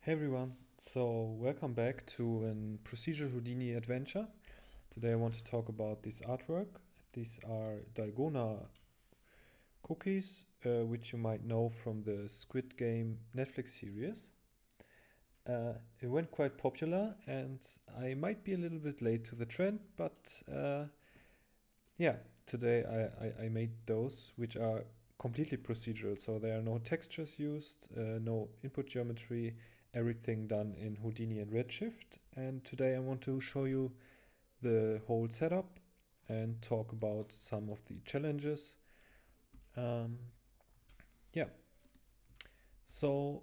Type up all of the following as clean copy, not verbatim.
Hey everyone, so welcome back to an Procedural Houdini Adventure. Today I want to talk about this artwork. These are Dalgona cookies, which you might know from the Squid Game Netflix series. It went quite popular and I might be a little bit late to the trend, but yeah, today I made those which are completely procedural. So there are no textures used, no input geometry, everything done in Houdini and Redshift. And today I want to show you the whole setup and talk about some of the challenges. Um, yeah, so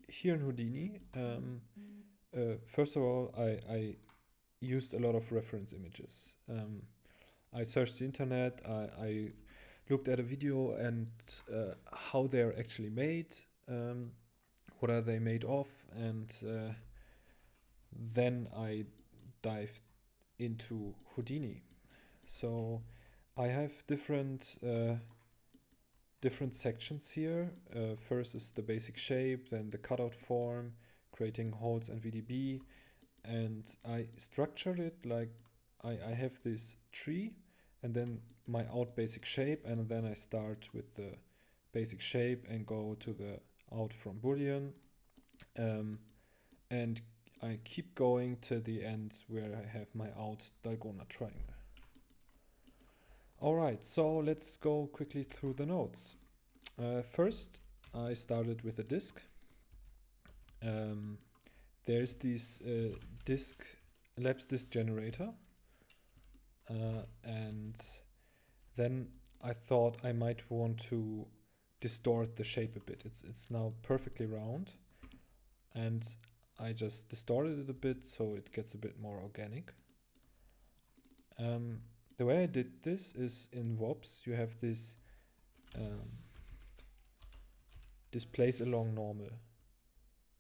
here in Houdini, first of all, I used a lot of reference images. I searched the internet, I looked at a video and how they're actually made, what are they made of, and then I dived into Houdini. So I have different sections here. First is the basic shape, then the cutout form, creating holes and VDB, and I structured it like I have this tree and then my out basic shape, and then I start with the basic shape and go to the out from boolean, and I keep going to the end where I have my out Dalgona triangle. Alright, so let's go quickly through the nodes. First I started with a disk. There's this labs disk generator, and then I thought I might want to distort the shape a bit. It's now perfectly round, and I just distorted it a bit so it gets a bit more organic. The way I did this is in VOPs you have this displays along normal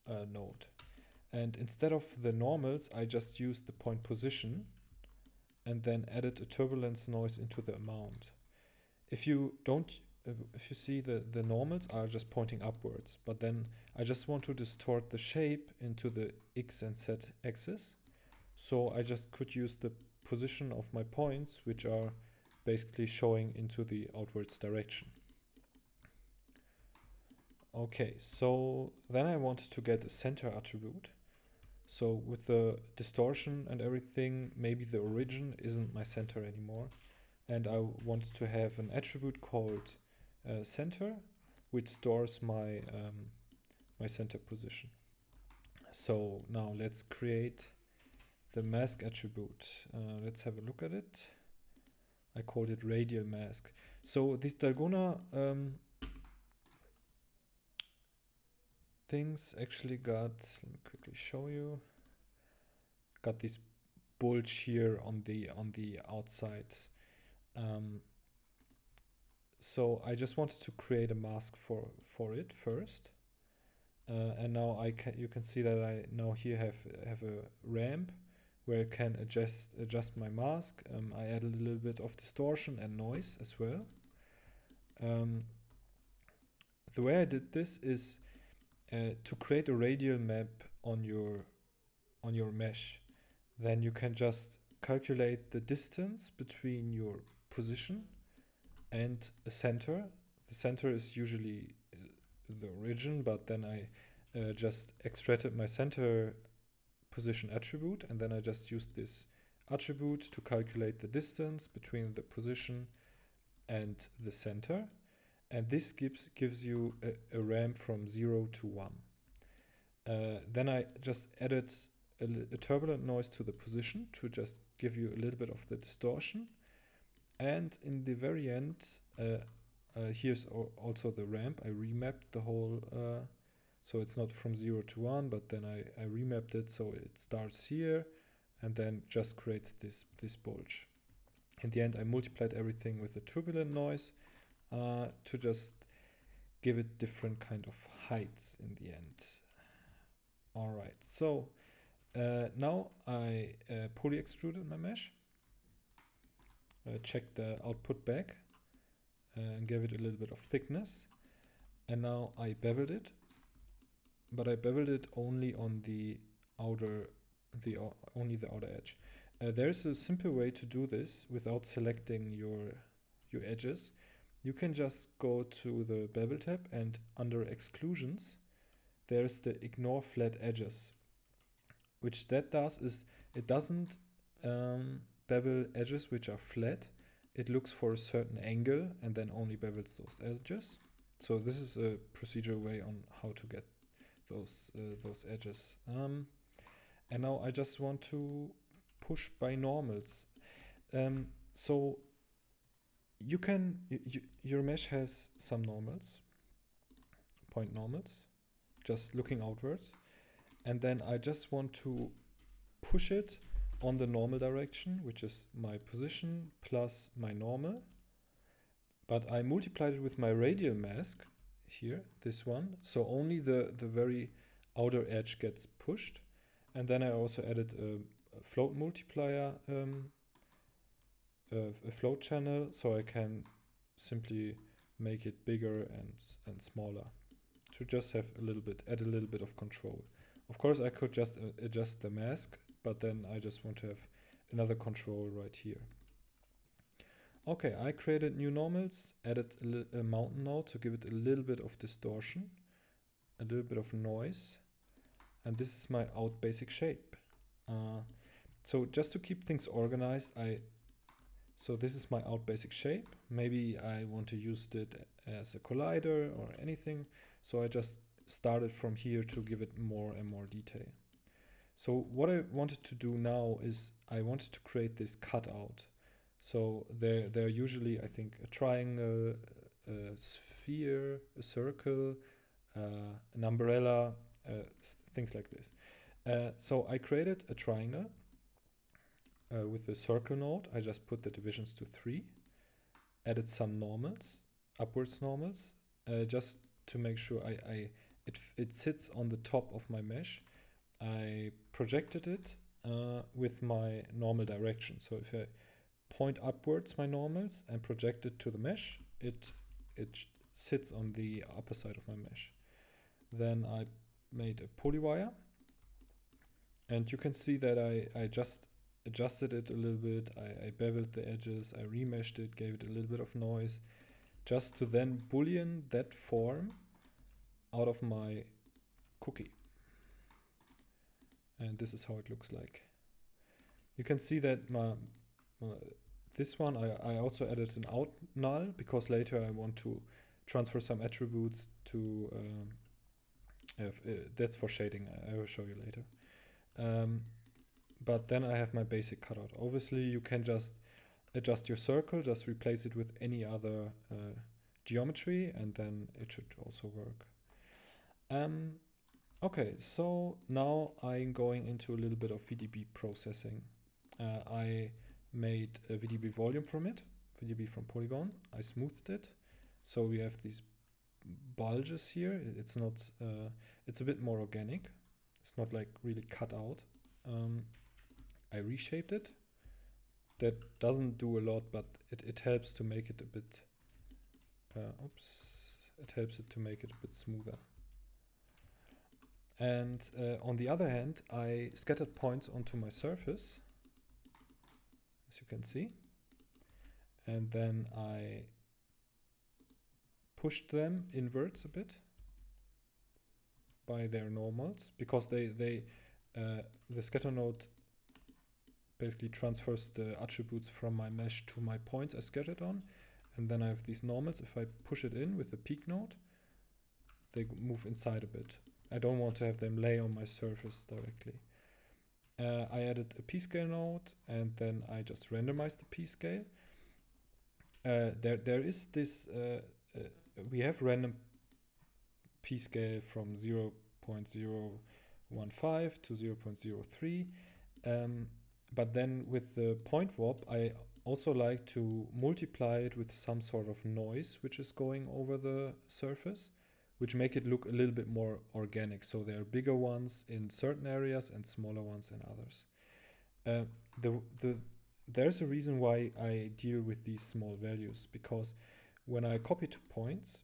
node, and instead of the normals I just used the point position and then added a turbulence noise into the amount. If you see the normals are just pointing upwards, but then I just want to distort the shape into the X and Z axis. So I just could use the position of my points, which are basically showing into the outwards direction. Okay, so then I wanted to get a center attribute. So with the distortion and everything, maybe the origin isn't my center anymore. And I wanted to have an attribute called center, which stores my my center position. So now let's create the mask attribute. Let's have a look at it. I called it radial mask. So these Dalgona things actually got, let me quickly show you, got this bulge here on the outside. So I just wanted to create a mask for it first, and now you can see that I now here have a ramp where I can adjust my mask. I added a little bit of distortion and noise as well. The way I did this is to create a radial map on your mesh. Then you can just calculate the distance between your position and a center. The center is usually the origin, but then I just extracted my center position attribute, and then I just used this attribute to calculate the distance between the position and the center, and this gives you a ramp from 0 to 1. Then I just added a turbulent noise to the position to just give you a little bit of the distortion, and in the very end here's also the ramp. I remapped the whole so it's not from 0 to 1, but then I remapped it so it starts here and then just creates this bulge. In the end I multiplied everything with a turbulent noise to just give it different kind of heights in the end. Alright, so now I poly extruded my mesh, checked the output back and gave it a little bit of thickness, and now I beveled it, but I beveled it only on the outer, only the outer edge. There's a simple way to do this without selecting your edges. You can just go to the bevel tab, and under exclusions, there's the ignore flat edges. Which that does is it doesn't bevel edges which are flat. It looks for a certain angle and then only bevels those edges. So this is a procedural way on how to get those edges. And now I just want to push by normals. So you can your mesh has some normals, point normals, just looking outwards, and then I just want to push it on the normal direction, which is my position plus my normal. But I multiplied it with my radial mask here, this one, so only the very outer edge gets pushed. And then I also added a float multiplier, a float channel, so I can simply make it bigger and smaller to just have add a little bit of control. Of course, I could just adjust the mask, but then I just want to have another control right here. Okay, I created new normals, added a mountain node to give it a little bit of distortion, a little bit of noise, and this is my out basic shape. So just to keep things organized, so this is my out basic shape. Maybe I want to use it as a collider or anything, so I just started from here to give it more and more detail. So what I wanted to do now is I wanted to create this cutout. So they're usually, I think, a triangle, a sphere, a circle, an umbrella, things like this. So I created a triangle with the circle node. I just put the divisions to 3, added some normals, upwards normals, just to make sure it sits on the top of my mesh. I projected it with my normal direction. So if I point upwards my normals and project it to the mesh, it sits on the upper side of my mesh. Then I made a polywire, and you can see that I just adjusted it a little bit. I beveled the edges, I remeshed it, gave it a little bit of noise, just to then boolean that form out of my cookie. And this is how it looks like. You can see that this one I also added an out null, because later I want to transfer some attributes to that's for shading. I will show you later. But then I have my basic cutout. Obviously you can just adjust your circle, just replace it with any other geometry, and then it should also work. Okay, so now I'm going into a little bit of VDB processing. I made a VDB volume from it, VDB from Polygon. I smoothed it, so we have these bulges here. It's not, it's a bit more organic. It's not like really cut out. I reshaped it. That doesn't do a lot, but it helps to make it a bit, it helps it to make it a bit smoother. And on the other hand, I scattered points onto my surface, as you can see. And then I pushed them inwards a bit by their normals, because the scatter node basically transfers the attributes from my mesh to my points I scattered on. And then I have these normals. If I push it in with the peak node, they move inside a bit. I don't want to have them lay on my surface directly. I added a p-scale node, and then I just randomized the p-scale. There is this, we have random p-scale from 0.015 to 0.03. But then with the point warp, I also like to multiply it with some sort of noise which is going over the surface, which make it look a little bit more organic. So there are bigger ones in certain areas and smaller ones in others. There's a reason why I deal with these small values, because when I copy 2 points,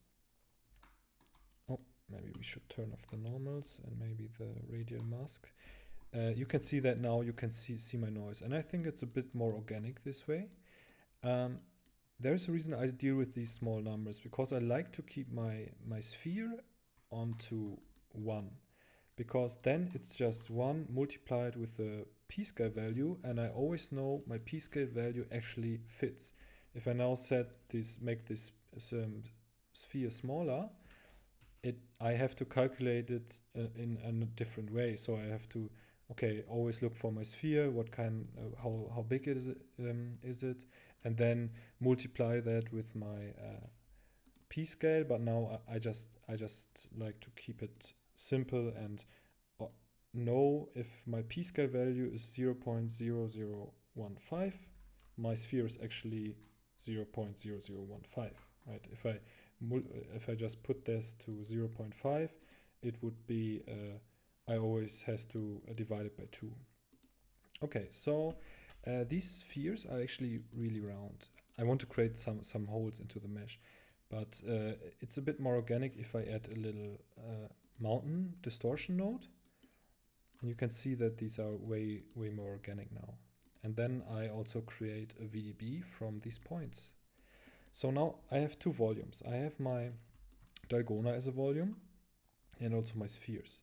maybe we should turn off the normals and maybe the radial mask. You can see that now. You can see my noise, and I think it's a bit more organic this way. There's a reason I deal with these small numbers, because I like to keep my sphere onto 1, because then it's just 1 multiplied with the p-scale value, and I always know my p-scale value actually fits. If I now make this sphere smaller, I have to calculate it in a different way. So I have to always look for my sphere, what kind, how big is it, and then multiply that with my p-scale. But now I just like to keep it simple and know if my p-scale value is 0.0015, my sphere is actually 0.0015, right? If I just put this to 0.5, it would be I always has to divide it by 2. Okay, so these spheres are actually really round. I want to create some holes into the mesh, but it's a bit more organic if I add a little mountain distortion node. And you can see that these are way more organic now. And then I also create a VDB from these points. So now I have 2 volumes. I have my Dalgona as a volume and also my spheres.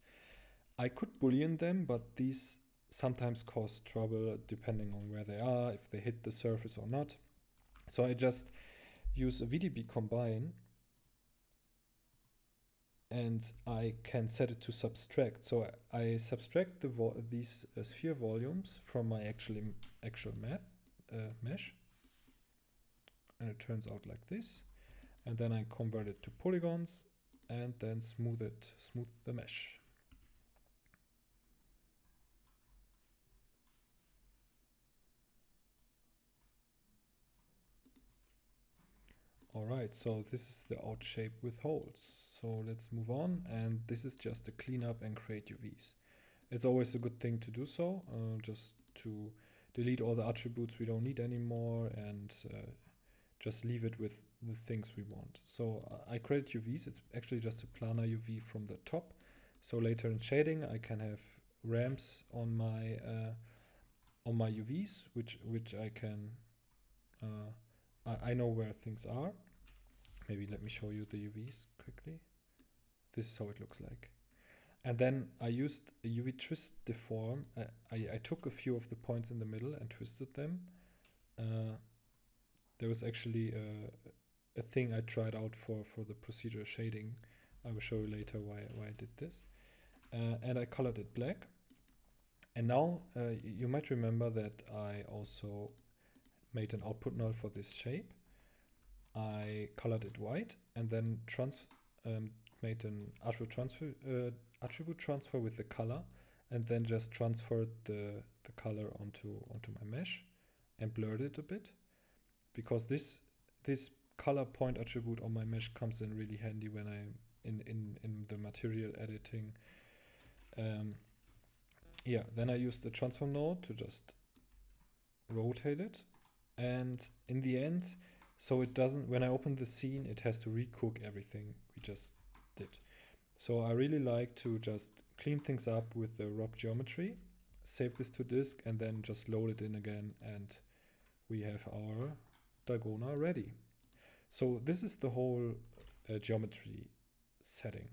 I could boolean them, but these sometimes cause trouble depending on where they are, if they hit the surface or not. So I just use a VDB combine, and I can set it to subtract. So I subtract these sphere volumes from my actual mesh, and it turns out like this. And then I convert it to polygons and then smooth the mesh. Alright, so this is the out shape with holes. So let's move on, and this is just a cleanup and create UVs. It's always a good thing to do so, just to delete all the attributes we don't need anymore and just leave it with the things we want. So I create UVs. It's actually just a planar UV from the top. So later in shading, I can have ramps on my UVs, which I can I know where things are. Maybe let me show you the UVs quickly. This is how it looks like. And then I used a UV twist deform. I took a few of the points in the middle and twisted them. There was actually a thing I tried out for the procedural shading. I will show you later why I did this. And I colored it black. And now you might remember that I also made an output null for this shape. I colored it white and then made an attribute transfer with the color, and then just transferred the color onto my mesh and blurred it a bit, because this color point attribute on my mesh comes in really handy when I'm in the material editing. Then I used the transform node to just rotate it, and in the end, so it doesn't, when I open the scene, it has to recook everything we just did. So I really like to just clean things up with the ROP geometry, save this to disk, and then just load it in again, and we have our Dalgona ready. So this is the whole geometry setting.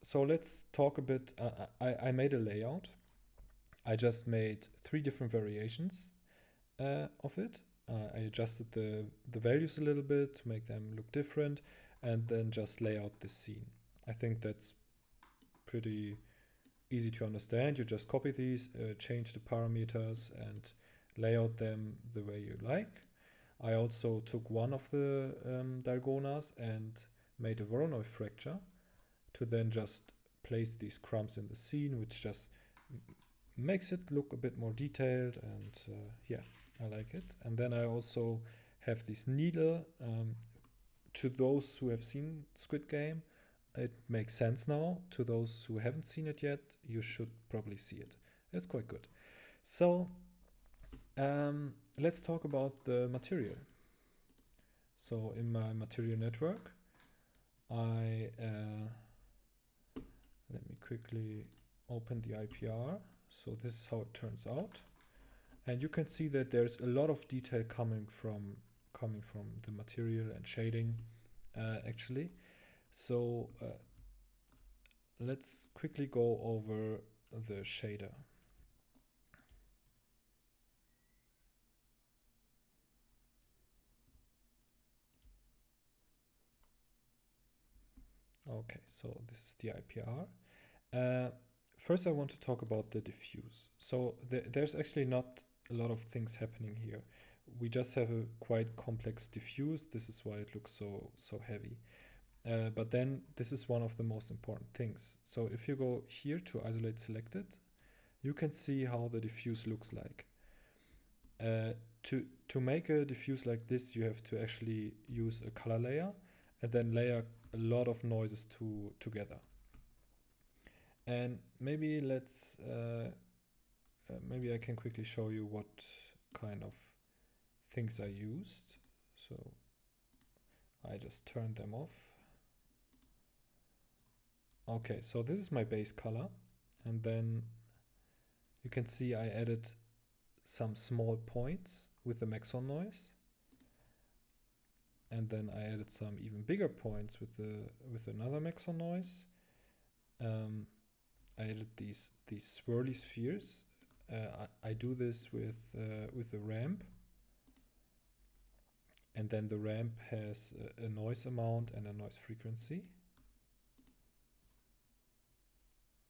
So let's talk a bit. I made a layout. I just made 3 different variations of it. I adjusted the values a little bit to make them look different, and then just lay out the scene. I think that's pretty easy to understand. You just copy these, change the parameters, and lay out them the way you like. I also took one of the Dalgonas and made a Voronoi fracture to then just place these crumbs in the scene, which just makes it look a bit more detailed, and I like it. And then I also have this needle. To those who have seen Squid Game, it makes sense now. To those who haven't seen it yet, you should probably see it. It's quite good. So let's talk about the material. So in my material network, I let me quickly open the IPR. So this is how it turns out. And you can see that there's a lot of detail coming from the material and shading actually. So let's quickly go over the shader. Okay, so this is the IPR. First I want to talk about the diffuse. So there's actually not a lot of things happening here. We just have a quite complex diffuse. This is why it looks so heavy. But then this is one of the most important things. So if you go here to isolate selected, you can see how the diffuse looks like. To make a diffuse like this, you have to actually use a color layer and then layer a lot of noises together. And maybe maybe I can quickly show you what kind of things I used. So I just turned them off. Okay, so this is my base color, and then you can see I added some small points with the maxon noise, and then I added some even bigger points with another maxon noise. I added these swirly spheres. I do this with the ramp, and then the ramp has a noise amount and a noise frequency.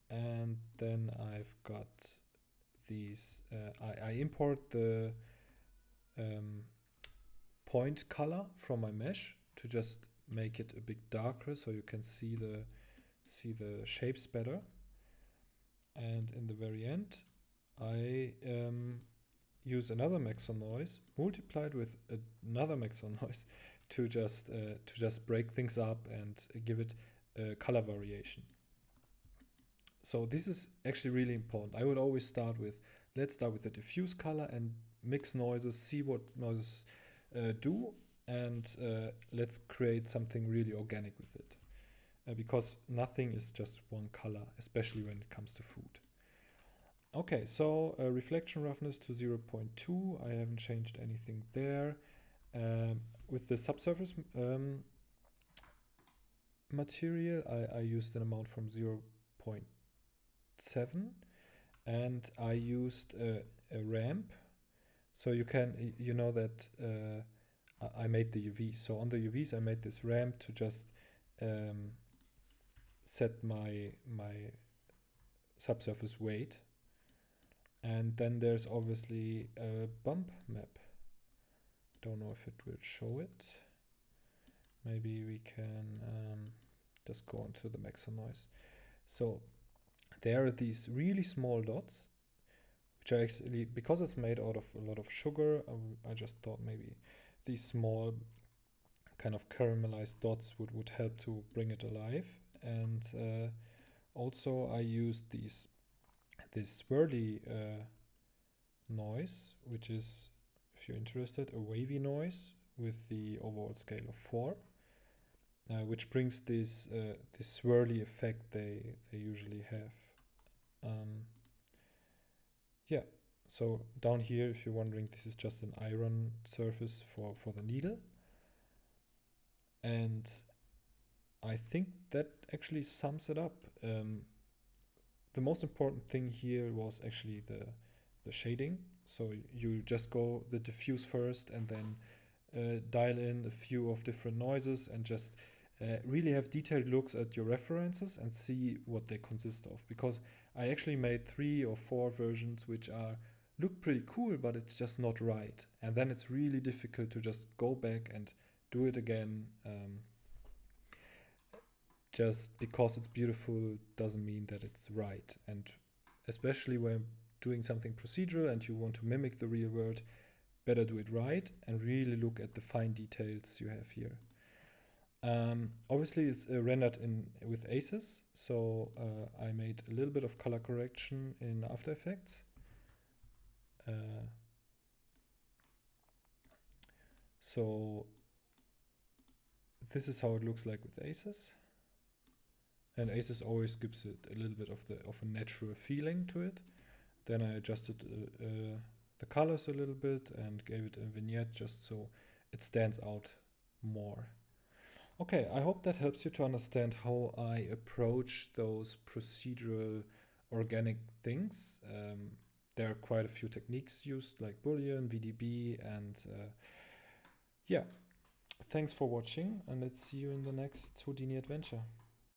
And then I've got these, I import the point color from my mesh to just make it a bit darker so you can see the shapes better. And in the very end, I use another maxon noise multiplied with another maxon noise to just break things up and give it a color variation. So this is actually really important. I would always let's start with the diffuse color and mix noises, see what noises do, and let's create something really organic with it. Because nothing is just one color, especially when it comes to food. Okay, so reflection roughness to 0.2. I haven't changed anything there. With the subsurface material, I used an amount from 0.7, and I used a ramp. So you know that I made the UVs. So on the UVs, I made this ramp to just set my subsurface weight. And then there's obviously a bump map. Don't know if it will show it. Maybe we can just go into the maxon noise. So there are these really small dots, which are actually, because it's made out of a lot of sugar, I just thought maybe these small kind of caramelized dots would help to bring it alive. And also I used this swirly noise, which is, if you're interested, a wavy noise with the overall scale of 4, which brings this swirly effect they usually have. Yeah, so down here, if you're wondering, this is just an iron surface for the needle. And I think that actually sums it up. The most important thing here was actually the shading. So you just go the diffuse first and then dial in a few of different noises and just really have detailed looks at your references and see what they consist of. Because I actually made 3 or 4 versions which look pretty cool, but it's just not right. And then it's really difficult to just go back and do it again. Just because it's beautiful doesn't mean that it's right. And especially when doing something procedural and you want to mimic the real world, better do it right and really look at the fine details you have here. Obviously it's rendered with ACES, so I made a little bit of color correction in After Effects. So this is how it looks like with aces. And aces always gives it a little bit of a natural feeling to it. Then I adjusted the colors a little bit and gave it a vignette just so it stands out more. Okay, I hope that helps you to understand how I approach those procedural organic things. There are quite a few techniques used like Boolean, VDB, and yeah. Thanks for watching, and let's see you in the next Houdini adventure.